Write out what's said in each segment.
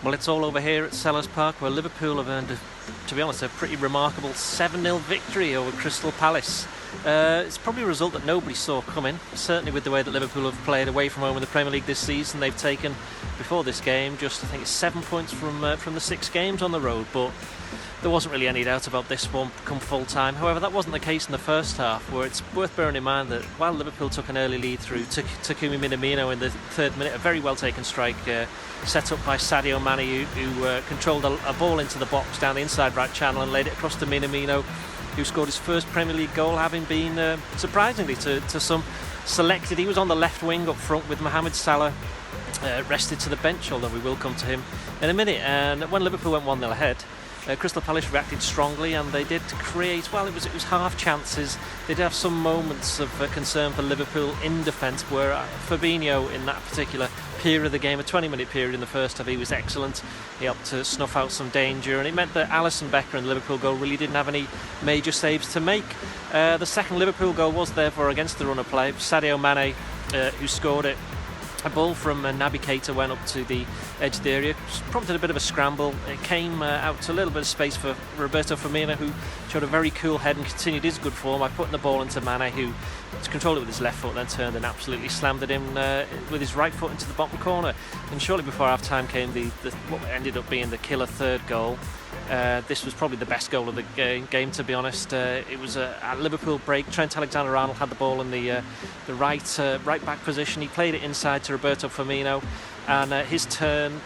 Well, it's all over here at Sellers Park, where Liverpool have earned, to be honest, a pretty remarkable 7-0 victory over Crystal Palace. It's probably a result that nobody saw coming, certainly with the way that Liverpool have played away from home in the Premier League this season. They've taken, before this game, just I think it's 7 points from the 6 games on the road, but there wasn't really any doubt about this one come full time. However, that wasn't the case in the first half, where it's worth bearing in mind that while Liverpool took an early lead through Takumi Minamino in the 3rd minute, a very well taken strike set up by Sadio Mane, who controlled a ball into the box down the inside right channel and laid it across to Minamino, who scored his first Premier League goal, having been surprisingly to some selected. He was on the left wing up front with Mohamed Salah rested to the bench, although we will come to him in a minute. And when Liverpool went 1-0 ahead, Crystal Palace reacted strongly, and they did create, well, it was half chances. They did have some moments of concern for Liverpool in defence, where Fabinho in that particular period of the game, a 20-minute period in the first half, he was excellent. He helped to snuff out some danger, and it meant that Alisson Becker in the Liverpool goal really didn't have any major saves to make. The second Liverpool goal was therefore against the run of play. Sadio Mane, who scored it. A ball from Naby Keita went up to the edge of the area, prompted a bit of a scramble. It came out to a little bit of space for Roberto Firmino, who showed a very cool head and continued his good form by putting the ball into Mane, who controlled it with his left foot, then turned and absolutely slammed it in with his right foot into the bottom corner. And shortly before half time came what ended up being the killer third goal. This was probably the best goal of the game, to be honest. It was a Liverpool break. Trent Alexander-Arnold had the ball in the right back position. He played it inside to Roberto Firmino, and his turn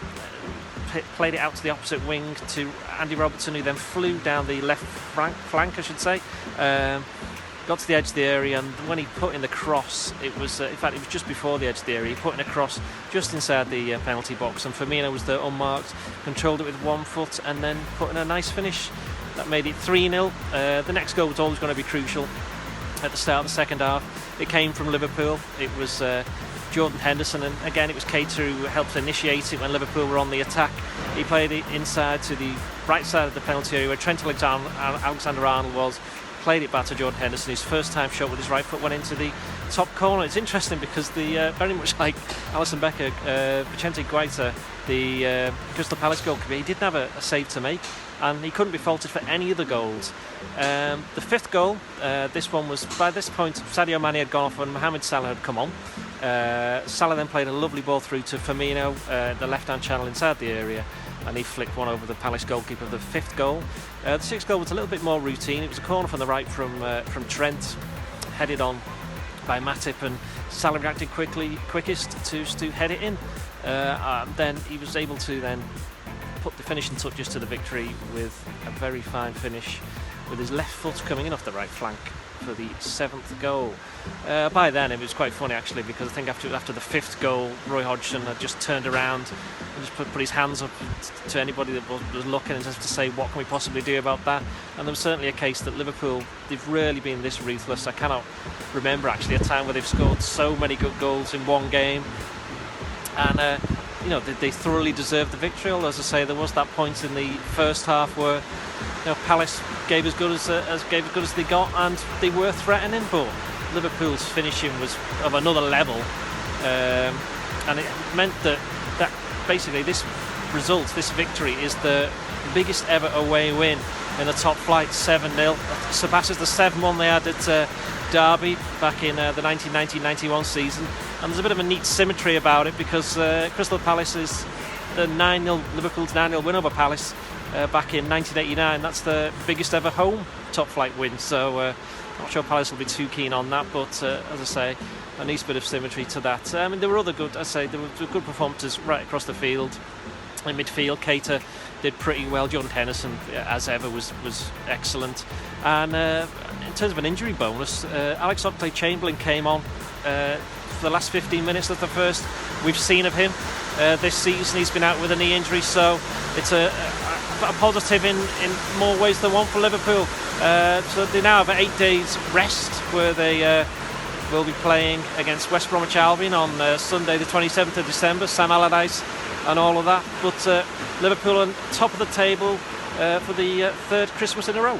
played it out to the opposite wing to Andy Robertson, who then flew down the left flank, I should say. Got to the edge of the area, and when he put in the cross, it was in fact it was just before the edge of the area. He put in a cross just inside the penalty box, and Firmino was there unmarked, controlled it with one foot, and then put in a nice finish that made it 3-0. The next goal was always going to be crucial at the start of the second half. It came from Liverpool. It was Jordan Henderson, and again it was Keita who helped initiate it when Liverpool were on the attack. He played it inside to the right side of the penalty area where Trent Alexander-Arnold was. Played it back to Jordan Henderson, whose first time shot with his right foot went into the top corner. It's interesting because the very much like Alisson Becker, Vicente Guaita, the Crystal Palace goalkeeper, he didn't have a save to make, and he couldn't be faulted for any of the goals. The 5th goal, this one was, by this point Sadio Mane had gone off and Mohamed Salah had come on. Salah then played a lovely ball through to Firmino, the left-hand channel inside the area, and he flicked one over the Palace goalkeeper. The 5th goal. The 6th goal was a little bit more routine. It was a corner from the right from Trent, headed on by Matip, and Salah reacted quickest to head it in. Then he was able to then put the finishing touches to the victory with a very fine finish, with his left foot coming in off the right flank for the 7th goal. By then it was quite funny actually, because I think after the 5th goal, Roy Hodgson had just turned around and just put his hands up to anybody that was looking, and just to say, what can we possibly do about that? And there was certainly a case that Liverpool, they've really been this ruthless. I cannot remember actually a time where they've scored so many good goals in one game, and they thoroughly deserved the victory. Although, as I say, there was that point in the first half where Palace gave as good as they got, and they were threatening, but Liverpool's finishing was of another level, and it meant that basically this victory is the biggest ever away win in the top flight, 7-0. Surpasses the 7-1 they had at Derby back in the 1990-91 season, and there's a bit of a neat symmetry about it, because Crystal Palace is the Liverpool's 9-0 win over Palace back in 1989. That's the biggest ever home top flight win, so not sure Palace will be too keen on that, but as I say, a nice bit of symmetry to that. I mean, there were other good, there were good performances right across the field. In midfield, Keita did pretty well. Jordan Henderson, as ever, was excellent. And in terms of an injury bonus, Alex Oxlade-Chamberlain came on for the last 15 minutes. That's the first we've seen of him this season. He's been out with a knee injury, so it's a positive in more ways than one for Liverpool. So they now have 8 days rest, where they will be playing against West Bromwich Albion on Sunday the 27th of December, Sam Allardyce and all of that. But Liverpool on top of the table for the 3rd Christmas in a row.